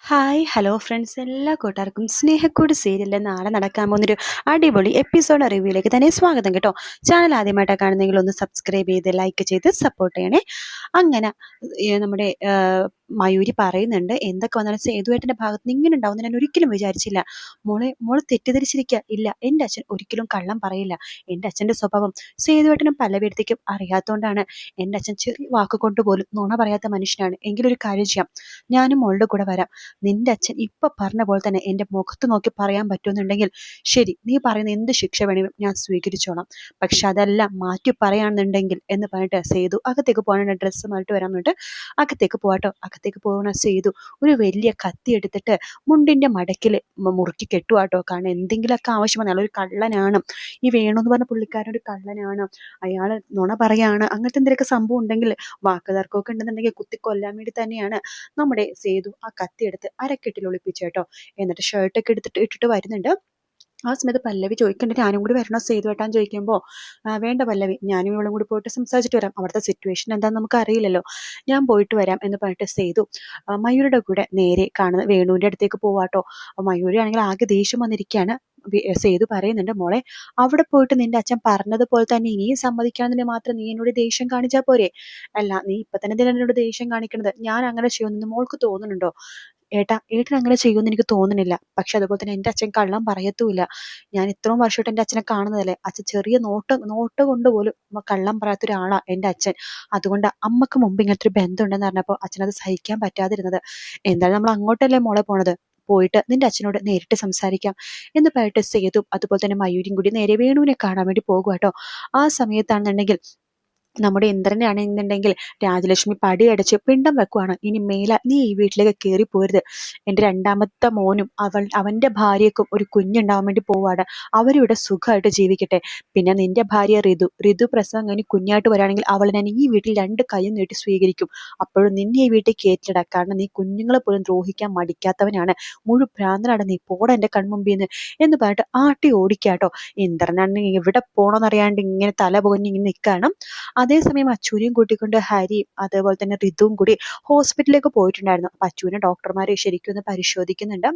Hi hello friends, എല്ലാ കൂട്ടുകാർക്കും സ്നേഹക്കൂട് സീരിയലിൽ നാളെ നടക്കാൻ പോകുന്നൊരു അടിപൊളി എപ്പിസോഡ് റിവ്യൂയിലേക്ക് തന്നെ സ്വാഗതം കേട്ടോ. ചാനൽ ആദ്യമായിട്ടാണ് കാണുന്നെങ്കിൽ ഒന്ന് സബ്സ്ക്രൈബ് ചെയ്ത് ലൈക്ക് ചെയ്ത് സപ്പോർട്ട് ചെയ്യണേ. അങ്ങനെ നമ്മുടെ മയൂരി പറയുന്നുണ്ട്, എന്തൊക്കെ വന്നാലും സേതുവേട്ടൻ്റെ ഭാഗത്ത് നിന്ന് ഇങ്ങനെ ഉണ്ടാവും ഞാൻ ഒരിക്കലും വിചാരിച്ചില്ല. മോള് തെറ്റിദ്ധരിച്ചിരിക്കുക. ഇല്ല, എൻ്റെ അച്ഛൻ ഒരിക്കലും കള്ളം പറയില്ല. എൻ്റെ അച്ഛൻ്റെ സ്വഭാവം സേതുവേട്ടനും പല്ലവിടത്തേക്കും അറിയാത്തതുകൊണ്ടാണ്. എൻ്റെ അച്ഛൻ ചെറിയ വാക്കുകൊണ്ട് പോലും നുണ പറയാത്ത മനുഷ്യനാണ്. എങ്കിലൊരു കാര്യം ചെയ്യാം, ഞാനും മോളുടെ കൂടെ വരാം. നിന്റെ അച്ഛൻ ഇപ്പൊ പറഞ്ഞ പോലെ തന്നെ എൻ്റെ മുഖത്ത് നോക്കി പറയാൻ പറ്റുമെന്നുണ്ടെങ്കിൽ ശരി, നീ പറയുന്ന എന്ത് ശിക്ഷ വേണമെങ്കിലും ഞാൻ സ്വീകരിച്ചോളാം. പക്ഷെ അതെല്ലാം മാറ്റി പറയാണെന്നുണ്ടെങ്കിൽ എന്ന് പറഞ്ഞിട്ട് സേതു അകത്തേക്ക് പോകാനായിട്ട് ഡ്രസ്സ് മാറ്റി വരാൻ വേണ്ടിയിട്ട് അകത്തേക്ക് പോകാട്ടോ. അകത്തേക്ക് പോകണ സേതു ഒരു വലിയ കത്തി എടുത്തിട്ട് മുണ്ടിന്റെ മടക്കിൽ മുറുക്കി കെട്ടുവാട്ടോ. കാരണം എന്തെങ്കിലുമൊക്കെ ആവശ്യം വന്നാൽ ഒരു കള്ളനാണ് ഈ വേണു എന്ന് പറഞ്ഞ പുള്ളിക്കാരൻ, ഒരു കള്ളനാണ്, അയാള് നുണ പറയാണ്, അങ്ങനത്തെ എന്തെങ്കിലുമൊക്കെ സംഭവം ഉണ്ടെങ്കിൽ വാക്കുതർക്കമൊക്കെ ഉണ്ടെന്നുണ്ടെങ്കിൽ കുത്തിക്കൊല്ലാൻ വേണ്ടി തന്നെയാണ് നമ്മുടെ സേതു ആ കത്തി എടുത്ത് അരക്കെട്ടിൽ ഒളിപ്പിച്ചേട്ടോ. എന്നിട്ട് ഷർട്ടൊക്കെ എടുത്തിട്ട് ഇട്ടിട്ട് വരുന്നുണ്ട്. ആ സമയത്ത് പല്ലവി ചോദിക്കേണ്ടത് ഞാനും കൂടി വരണോ സേതു ഏട്ടാൻ ചോദിക്കുമ്പോൾ, വേണ്ട പല്ലവി, ഞാനും ഇവളും കൂടി പോയിട്ട് സംസാരിച്ചിട്ട് വരാം, അവിടുത്തെ സിറ്റുവേഷൻ എന്താണെന്ന് നമുക്ക് അറിയില്ലല്ലോ, ഞാൻ പോയിട്ട് വരാം എന്ന് പറഞ്ഞിട്ട് സേതു മയൂരിയുടെ കൂടെ നേരെ കാണുന്ന വേണുവിൻ്റെ അടുത്തേക്ക് പോവാട്ടോ. മയൂരി ആണെങ്കിൽ ആകെ ദേഷ്യം വന്നിരിക്കുകയാണ്. സേതു പറയുന്നുണ്ട്, മോളെ അവിടെ പോയിട്ട് നിന്റെ അച്ഛൻ പറഞ്ഞതുപോലെ തന്നെ ഇനിയും സമ്മതിക്കാന്നതിന് മാത്രം നീ എന്നോട് ദേഷ്യം കാണിച്ചാൽ പോരെ. അല്ല, നീ ഇപ്പൊ തന്നെ എന്നോട് ദേഷ്യം കാണിക്കണത്, ഞാൻ അങ്ങനെ ചെയ്യുമെന്ന് മോൾക്ക് തോന്നുന്നുണ്ടോ? ഏട്ടൻ അങ്ങനെ ചെയ്യുമെന്ന് എനിക്ക് തോന്നുന്നില്ല. പക്ഷെ അതുപോലെ തന്നെ എൻ്റെ അച്ഛൻ കള്ളം പറയത്തുമില്ല. ഞാൻ ഇത്രയും വർഷമായിട്ട് എൻ്റെ അച്ഛനെ കാണുന്നതല്ലേ, അച്ഛൻ ചെറിയ നോട്ട് കൊണ്ട് പോലും കള്ളം പറയാത്ത ഒരാളാ എൻ്റെ അച്ഛൻ. അതുകൊണ്ട് അമ്മക്ക് മുമ്പ് ഇങ്ങനത്തെ ഒരു ബന്ധം ഉണ്ടെന്ന് പറഞ്ഞപ്പോൾ അച്ഛനത് സഹിക്കാൻ പറ്റാതിരുന്നത്. എന്തായാലും നമ്മൾ അങ്ങോട്ടല്ലേ മോളെ പോണത്, പോയിട്ട് നിന്റെ അച്ഛനോട് നേരിട്ട് സംസാരിക്കാം എന്ന് പറഞ്ഞിട്ട് സേതു അതുപോലെ തന്നെ മയൂരിയും കൂടി നേരെ വേണുവിനെ കാണാൻ വേണ്ടി പോകുക കേട്ടോ. ആ സമയത്താണെന്നുണ്ടെങ്കിൽ നമ്മുടെ ഇന്ദ്രനാണെന്നുണ്ടെങ്കിൽ രാജലക്ഷ്മി പടിയടച്ച് പിണ്ടം വെക്കുവാണ്. ഇനി മേല നീ ഈ വീട്ടിലേക്ക് കയറി പോരുത്. എൻ്റെ രണ്ടാമത്തെ മോനും അവൻ്റെ ഭാര്യക്കും ഒരു കുഞ്ഞുണ്ടാവാൻ വേണ്ടി പോവാണ്. അവരിവിടെ സുഖമായിട്ട് ജീവിക്കട്ടെ. പിന്നെ നിന്റെ ഭാര്യ ഋതു പ്രസവം കഴിഞ്ഞ് കുഞ്ഞായിട്ട് വരാണെങ്കിൽ അവൾ ഞാൻ ഈ വീട്ടിൽ രണ്ട് കൈയും നീട്ടി സ്വീകരിക്കും. അപ്പോഴും നിന്നെ ഈ വീട്ടിൽ കയറ്റിടാം. കാരണം നീ കുഞ്ഞുങ്ങളെ പോലും ദ്രോഹിക്കാൻ മടിക്കാത്തവനാണ്. ഭ്രാന്തനാണ് നീ, പോടാ എൻ്റെ കൺമുമ്പിന്ന് എന്ന് പറഞ്ഞിട്ട് ആട്ടി ഓടിക്കാട്ടോ. ഇന്ദ്രനാണെങ്കിൽ എവിടെ പോണോന്നറിയാണ്ട് ഇങ്ങനെ തല പൊങ്ങി ഇങ്ങനെ നിൽക്കണം. അതേസമയം അച്ചൂനെയും കൂട്ടിക്കൊണ്ട് ഹരിയും അതേപോലെ തന്നെ ഋതുവും കൂടി ഹോസ്പിറ്റലിലേക്ക് പോയിട്ടുണ്ടായിരുന്നു. അപ്പൊ അച്ചൂനെ ഡോക്ടർമാരെ ശരിക്കും ഒന്ന് പരിശോധിക്കുന്നുണ്ട്.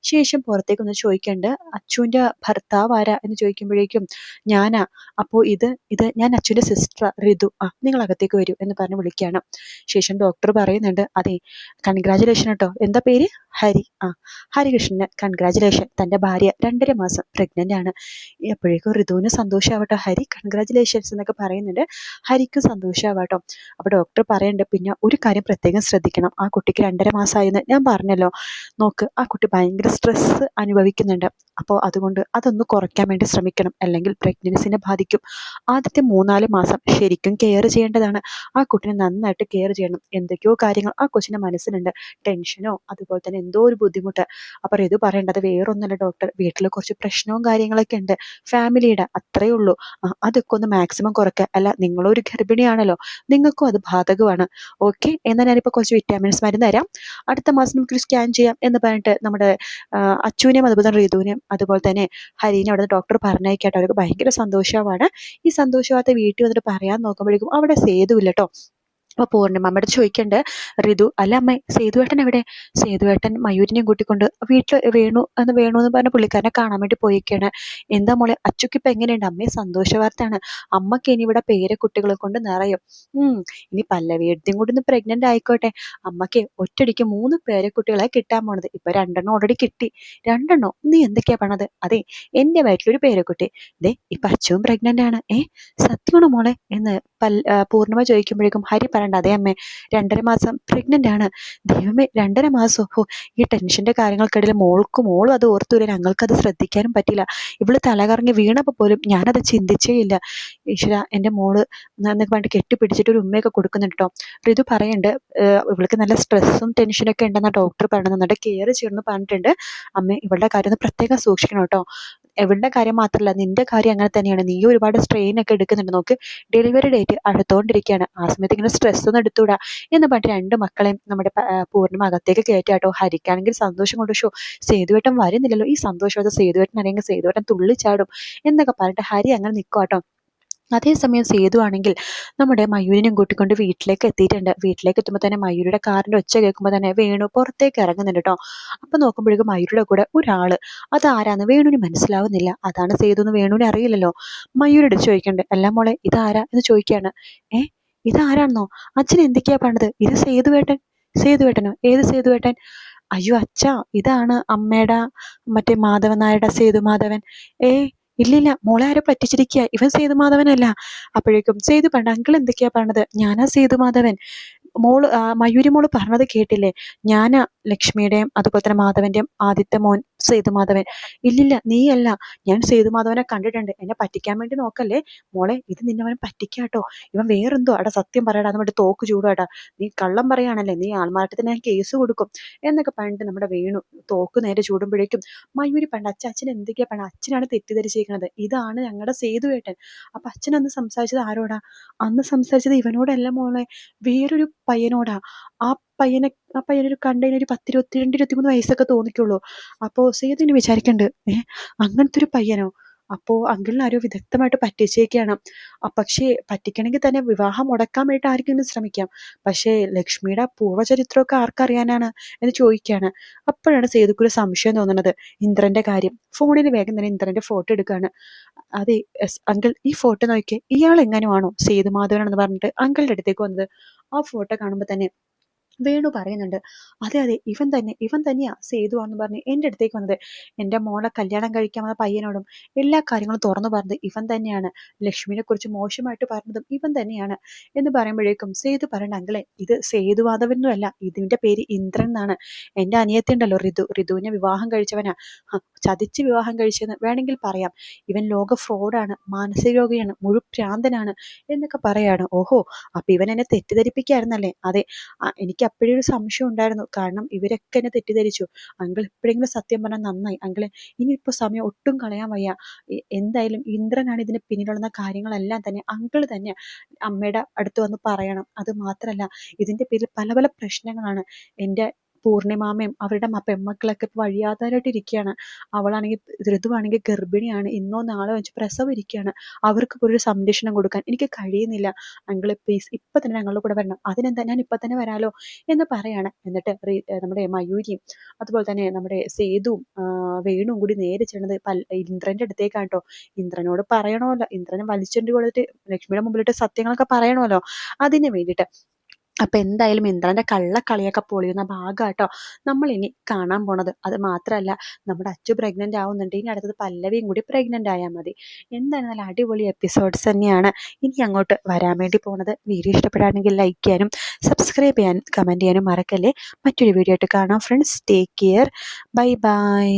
ശേഷം പുറത്തേക്കൊന്ന് ചോദിക്കണ്ട്, അച്ചുവിന്റെ ഭർത്താവ് ആരാ എന്ന് ചോദിക്കുമ്പോഴേക്കും ഞാനാ. അപ്പോ ഇത് ഞാൻ അച്ചുവിന്റെ സിസ്റ്റർ ഋതു, നിങ്ങൾ അകത്തേക്ക് വരൂ എന്ന് പറഞ്ഞ് വിളിക്കുകയാണ്. ശേഷം ഡോക്ടർ പറയുന്നുണ്ട്, അതെ, കൺഗ്രാചുലേഷൻ കേട്ടോ. എന്താ പേര്? ഹരി. ഹരികൃഷ്ണന് കൺഗ്രാചുലേഷൻ, തന്റെ ഭാര്യ 2.5 മാസം പ്രഗ്നന്റ് ആണ്. എപ്പോഴേക്കും ഋതുവിന് സന്തോഷമാവട്ടോ. ഹരി കൺഗ്രാചുലേഷൻസ് എന്നൊക്കെ പറയുന്നുണ്ട്. ഹരിക്ക് സന്തോഷമാവാട്ടോ. അപ്പൊ ഡോക്ടർ പറയുന്നുണ്ട്, പിന്നെ ഒരു കാര്യം പ്രത്യേകം ശ്രദ്ധിക്കണം, ആ കുട്ടിക്ക് 2.5 മാസമായെന്ന് ഞാൻ പറഞ്ഞല്ലോ. നോക്ക്, ആ കുട്ടി ഭയങ്കര സ്ട്രെസ് അനുഭവിക്കുന്നുണ്ട്. അപ്പോൾ അതുകൊണ്ട് അതൊന്ന് കുറയ്ക്കാൻ വേണ്ടി ശ്രമിക്കണം, അല്ലെങ്കിൽ പ്രഗ്നൻസിനെ ബാധിക്കും. ആദ്യത്തെ 3-4 മാസം ശരിക്കും കെയർ ചെയ്യേണ്ടതാണ്. ആ കുട്ടിനെ നന്നായിട്ട് കെയർ ചെയ്യണം. എന്തൊക്കെയോ കാര്യങ്ങൾ ആ കൊച്ചിന്റെ മനസ്സിലുണ്ട്, ടെൻഷനോ അതുപോലെ തന്നെ എന്തോ ഒരു ബുദ്ധിമുട്ട്. അപ്പൊ ഇത് പറയേണ്ടത് വേറൊന്നുമല്ല ഡോക്ടർ, വീട്ടിൽ കുറച്ച് പ്രശ്നവും കാര്യങ്ങളൊക്കെ ഉണ്ട്, ഫാമിലിയുടെ, അത്രയേ ഉള്ളൂ. അതൊക്കെ ഒന്ന് മാക്സിമം കുറയ്ക്കുക. അല്ല, നിങ്ങളൊരു ഗർഭിണിയാണല്ലോ, നിങ്ങൾക്കും അത് ബാധകമാണ്. ഓക്കെ, എന്നാൽ ഞാനിപ്പോൾ കുറച്ച് വിറ്റാമിൻസ് മരുന്ന് തരാം, അടുത്ത മാസം നമുക്കൊരു സ്കാൻ ചെയ്യാം എന്ന് പറഞ്ഞിട്ട് നമ്മുടെ അച്ചുവിനെയും അതുപോലെ തന്നെ ഋതുവിനെയും അതുപോലെ തന്നെ ഹരീനെ അവിടെ ഡോക്ടർ പറഞ്ഞയക്കാട്ടോ. അവർക്ക് ഭയങ്കര സന്തോഷമാണ്. ഈ സന്തോഷവാർത്ത വീട്ടിൽ വന്നിട്ട് പറയാൻ നോക്കുമ്പോഴേക്കും അവിടെ സേതു ഇല്ല കേട്ടോ. അപ്പൊ പൂർണ്ണിമ അമ്മയോട് ചോദിക്കണ്ട്, ഋതു, അല്ല അമ്മ, സേതുവേട്ടൻ എവിടെ? സേതുവേട്ടൻ മയൂരിനെയും കൂട്ടിക്കൊണ്ട് വീട്ടിൽ വേണു എന്ന് പറഞ്ഞ പുള്ളിക്കാരനെ കാണാൻ വേണ്ടി പോയിക്കാണ്. എന്താ മോളെ, അച്ചുക്ക് ഇപ്പൊ എങ്ങനെയുണ്ട്? അമ്മയെ സന്തോഷ വാർത്തയാണ്, അമ്മക്ക് ഇനി ഇവിടെ പേരക്കുട്ടികളെ കൊണ്ട് നിറയും. ഇനി പല്ലവിയുടെയും കൂടി ഒന്ന് പ്രഗ്നന്റ് ആയിക്കോട്ടെ. അമ്മക്ക് ഒറ്റയടിക്ക് 3 പേരക്കുട്ടികളെ കിട്ടാൻ പോണത്. ഇപ്പൊ 2 ഓൾറെഡി കിട്ടി. 2 നീ എന്തൊക്കെയാ പറഞ്ഞത്? അതെ, എന്റെ വയറ്റിലൊരു പേരക്കുട്ടി. ദേ ഇപ്പൊ അച്ചുവും പ്രഗ്നന്റ് ആണ്. സത്യമാണോ മോളെ എന്ന് പൂർണ്ണിമ ചോദിക്കുമ്പോഴേക്കും ഹരി പറയണ്ട, അതേ അമ്മേ, 2.5 മാസം പ്രഗ്നന്റ് ആണ്. ദൈവമേ, 2.5 മാസം! ഈ ടെൻഷന്റെ കാര്യങ്ങൾക്കിടയിൽ മോളും അത് ഓർത്തൂല, ഞങ്ങൾക്കത് ശ്രദ്ധിക്കാനും പറ്റില്ല. ഇവള് തലകറങ്ങി വീണപ്പോ പോലും ഞാനത് ചിന്തിച്ചേ ഇല്ല. ഈശ്വര, എൻ്റെ മോള് എന്നൊക്കെ പറഞ്ഞിട്ട് കെട്ടിപ്പിടിച്ചിട്ട് ഒരു ഉമ്മയൊക്കെ കൊടുക്കുന്നുണ്ട് കേട്ടോ. ഋതു പറയുന്നുണ്ട്, ഇവൾക്ക് നല്ല സ്ട്രെസ്സും ടെൻഷനൊക്കെ ഉണ്ടെന്നാ ഡോക്ടർ പറയുന്നുണ്ട്, കെയർ ചെയ്യണമെന്ന് പറഞ്ഞിട്ടുണ്ട്. അമ്മ, ഇവളുടെ കാര്യം ഒന്ന് പ്രത്യേകം സൂക്ഷിക്കണം കേട്ടോ. ഇവളുടെ കാര്യം മാത്രമല്ല, നിന്റെ കാര്യം അങ്ങനെ തന്നെയാണ്. നീ ഒരുപാട് സ്ട്രെയിൻ ഒക്കെ എടുക്കുന്നുണ്ട്. നോക്ക്, ഡെലിവറി ഡേറ്റ് അടുത്തോണ്ടിരിക്കുകയാണ്, ആ സമയത്ത് ഇങ്ങനെ സ്ട്രെസ് ഒന്നും എടുത്തുകൂടാ എന്ന് പറഞ്ഞിട്ട് 2 മക്കളെയും നമ്മുടെ പൂർണ്ണിമ അകത്തേക്ക് കയറ്റാട്ടോ. ഹരിക്കാണെങ്കിൽ സന്തോഷം കൊണ്ട് സേതുവേട്ടൻ വരുന്നില്ലല്ലോ, ഈ സന്തോഷം സേതുവേട്ടൻ അറിയെങ്കിൽ സേതുവേട്ടൻ തുള്ളിച്ചാടും എന്നൊക്കെ പറഞ്ഞിട്ട് ഹരി അങ്ങനെ നിൽക്കുവാട്ടോ. അതേസമയം സേതു ആണെങ്കിൽ നമ്മുടെ മയൂരിനെയും കൂട്ടിക്കൊണ്ട് വീട്ടിലേക്ക് എത്തിയിട്ടുണ്ട്. വീട്ടിലേക്ക് എത്തുമ്പോൾ തന്നെ മയൂരിയുടെ കാറിന്റെ ഒച്ച കേൾക്കുമ്പോൾ തന്നെ വേണു പുറത്തേക്ക് ഇറങ്ങുന്നുണ്ട് കേട്ടോ. അപ്പൊ നോക്കുമ്പോഴേക്കും മയൂരിയുടെ കൂടെ ഒരാള്, അതാരാന്ന് വേണുവിന് മനസ്സിലാവുന്നില്ല. അതാണ് സേതു എന്ന് വേണുവിനെ അറിയില്ലല്ലോ. മയൂരിയുടെ ചോദിക്കണ്ട്, അല്ല മോളെ ഇതാരാ എന്ന് ചോദിക്കാണ്. ഏ ഇതാരാണെന്നോ? അച്ഛൻ എന്തൊക്കെയാ പറഞ്ഞത്? ഇത് സേതുവേട്ടൻ. സേതുവേട്ടനോ? ഏത് സേതുവേട്ടൻ? അയ്യോ അച്ഛാ, ഇതാണ് അമ്മയുടെ മറ്റേ മാധവൻ നായരുടെ സേതുമാധവൻ. ഏ ഇല്ലില്ല, മോളെ ആരോ പറ്റിച്ചിരിക്കുക, ഇവൻ സേതുമാധവനല്ല. അപ്പോഴേക്കും സേതു പണ്ട് അങ്കിൾ എന്തൊക്കെയാ പറഞ്ഞത്? ഞാനാ സേതുമാധവൻ. മോള് മയൂരി മോള് പറഞ്ഞത് കേട്ടില്ലേ? ഞാനാ ലക്ഷ്മിയുടെയും അതുപോലെ തന്നെ മാധവന്റെയും ആദ്യത്തെ മോൻ സേതുമാധവൻ. ഇല്ലില്ല, നീയല്ല. ഞാൻ സേതുമാധവനെ കണ്ടിട്ടുണ്ട്. എന്നെ പറ്റിക്കാൻ വേണ്ടി നോക്കല്ലേ മോളെ, ഇത് നിന്നവൻ പറ്റിക്കാട്ടോ. ഇവൻ വേറെന്തോ അടാ, സത്യം പറയടാ എന്ന് പറഞ്ഞിട്ട് തോക്ക് ചൂടാടാ. നീ കള്ളം പറയാണല്ലേ, നീ ആൾമാരാട്ടത്തിന് ഞാൻ കേസ് കൊടുക്കും എന്നൊക്കെ പറഞ്ഞിട്ട് നമ്മുടെ വേണു തോക്ക് നേരെ ചൂടുമ്പോഴേക്കും മയൂരി പണ്ട് അച്ഛൻ എന്തൊക്കെയാ പറഞ്ഞ, അച്ഛനാണ് തെറ്റിദ്ധരിച്ചിരിക്കുന്നത്, ഇതാണ് ഞങ്ങളുടെ സേതുവേട്ടൻ. അപ്പൊ അച്ഛൻ അന്ന് സംസാരിച്ചത് ആരോടാ? അന്ന് സംസാരിച്ചത് ഇവനോടല്ല മോളെ, വേറൊരു പയ്യനോടാ. ആ പയ്യനെ ആ പയ്യനൊരു കണ്ടതിന് ഒരു 10, 22, 23 വയസ്സൊക്കെ തോന്നിക്കുള്ളൂ. അപ്പോ സേതുവിന് വിചാരിക്കണ്ട്, അങ്ങനത്തെ ഒരു പയ്യനോ? അപ്പോ അങ്കിളിന് ആരോ വിദഗ്ധമായിട്ട് പറ്റിച്ചേക്കാണ്. പക്ഷേ പറ്റിക്കണമെങ്കിൽ തന്നെ വിവാഹം മുടക്കാൻ വേണ്ടിയിട്ട് ആർക്കെങ്കിലും ശ്രമിക്കാം. പക്ഷേ ലക്ഷ്മിയുടെ പൂർവ്വചരിത്രമൊക്കെ ആർക്കറിയാനാണ് എന്ന് ചോദിക്കുകയാണ്. അപ്പോഴാണ് സേതുക്കൊരു സംശയം തോന്നുന്നത്. ഇന്ദ്രന്റെ കാര്യം. ഫോണിൽ വേഗം തന്നെ ഇന്ദ്രന്റെ ഫോട്ടോ എടുക്കുകയാണ്. അതെ അങ്കിൾ, ഈ ഫോട്ടോ നോക്കിയേ, ഇയാൾ എങ്ങനെയാണോ സേതുമാധവനാണെന്ന് പറഞ്ഞിട്ട് അങ്കിളുടെ അടുത്തേക്ക് വന്നത്. ആ ഫോട്ടോ കാണുമ്പോൾ തന്നെ വേണു പറയുന്നുണ്ട്, അതെ അതെ, ഇവൻ തന്നെയാ സേതുവാന്ന് പറഞ്ഞ് എൻ്റെ അടുത്തേക്ക് വന്നത്. എൻ്റെ മോളെ കല്യാണം കഴിക്കാൻ വന്ന പയ്യനോടും എല്ലാ കാര്യങ്ങളും തുറന്നു പറഞ്ഞത് ഇവൻ തന്നെയാണ്. ലക്ഷ്മിനെ കുറിച്ച് മോശമായിട്ട് പറഞ്ഞതും ഇവൻ തന്നെയാണ് എന്ന് പറയുമ്പോഴേക്കും സേതു പറയണ്ട, അങ്കിളെ ഇത് സേതുമാധവനൊന്നും അല്ല, ഇതിന്റെ പേര് ഇന്ദ്രൻ എന്നാണ്. എൻ്റെ അനിയത്തി ഉണ്ടല്ലോ ഋതുവിനെ വിവാഹം കഴിച്ചവനാ. ചതിച്ച് വിവാഹം കഴിച്ചെന്ന് വേണമെങ്കിൽ പറയാം. ഇവൻ ലോക ഫ്രോഡാണ്, മാനസിക രോഗിയാണ്, മുഴുപ്രാന്തനാണ് എന്നൊക്കെ പറയാണ്. ഓഹോ, അപ്പൊ ഇവൻ എന്നെ തെറ്റിദ്ധരിപ്പിക്കായിരുന്നല്ലേ? അതെ, എനിക്ക് അപ്പോഴേ ഒരു സംശയം ഉണ്ടായിരുന്നു. കാരണം ഇവരൊക്കെ എന്നെ തെറ്റിദ്ധരിച്ചു. അങ്കിൾ എപ്പോഴെങ്കിലും സത്യം പറഞ്ഞാൽ നന്നായി. അങ്കിളെ ഇനിയിപ്പോ സമയം ഒട്ടും കളയാൻ വയ്യ. എന്തായാലും ഇന്ദ്രനാണ് ഇതിന് പിന്നിലുള്ള കാര്യങ്ങളെല്ലാം തന്നെ അങ്കിൾ തന്നെ അമ്മയുടെ അടുത്ത് വന്ന് പറയണം. അത് മാത്രല്ല, ഇതിന്റെ പേരിൽ പല പല പ്രശ്നങ്ങളാണ്. എൻ്റെ പൂർണിമാമയും അവരുടെ പെൺമക്കളൊക്കെ ഇപ്പൊ വഴിയാധാരമായിട്ട് ഇരിക്കുകയാണ്. അവളാണെങ്കിൽ ഋതുവാണെങ്കിൽ ഗർഭിണിയാണ്. ഇന്നോ നാളോ വെച്ച് പ്രസവം ഇരിക്കുകയാണ്. അവർക്ക് ഒരു സംരക്ഷണം കൊടുക്കാൻ എനിക്ക് കഴിയുന്നില്ല. അങ്കിള് പ്ലീസ് ഇപ്പൊ തന്നെ ഞങ്ങളുടെ കൂടെ വരണം. അതിനെന്താ, ഞാൻ ഇപ്പൊ തന്നെ വരാലോ എന്ന് പറയാണ്. എന്നിട്ട് നമ്മുടെ മയൂരിയും അതുപോലെ തന്നെ നമ്മുടെ സേതുവും വേണുവും കൂടി നേരെ ചെന്നത് ഇന്ദ്രന്റെ അടുത്തേക്കാണ് കേട്ടോ. ഇന്ദ്രനോട് പറയണമല്ലോ, ഇന്ദ്രനെ വലിച്ചുകൊണ്ട് കൊടുത്തിട്ട് ലക്ഷ്മിയുടെ മുമ്പിലിട്ട് സത്യങ്ങളൊക്കെ പറയണമല്ലോ, അതിന് വേണ്ടിയിട്ട്. അപ്പൊ എന്തായാലും ഇന്ദ്രന്റെ കള്ളക്കളിയൊക്കെ പൊളിയുന്ന ഭാഗാട്ടോ നമ്മൾ ഇനി കാണാൻ പോണത്. അത് മാത്രല്ല, നമ്മുടെ അച്ചു പ്രഗ്നന്റ് ആവുന്നുണ്ട്. ഇനി അടുത്തത് പല്ലവിയും കൂടി പ്രഗ്നന്റ് ആയാൽ മതി. എന്തായാലും നല്ല അടിപൊളി എപ്പിസോഡ്സ് തന്നെയാണ് ഇനി അങ്ങോട്ട് വരാൻ വേണ്ടി പോണത്. വീഡിയോ ഇഷ്ടപ്പെടുകയാണെങ്കിൽ ലൈക്ക് ചെയ്യാനും സബ്സ്ക്രൈബ് ചെയ്യാനും കമന്റ് ചെയ്യാനും മറക്കല്ലേ. മറ്റൊരു വീഡിയോ ആയിട്ട് കാണാം friends. Take care. Bye bye.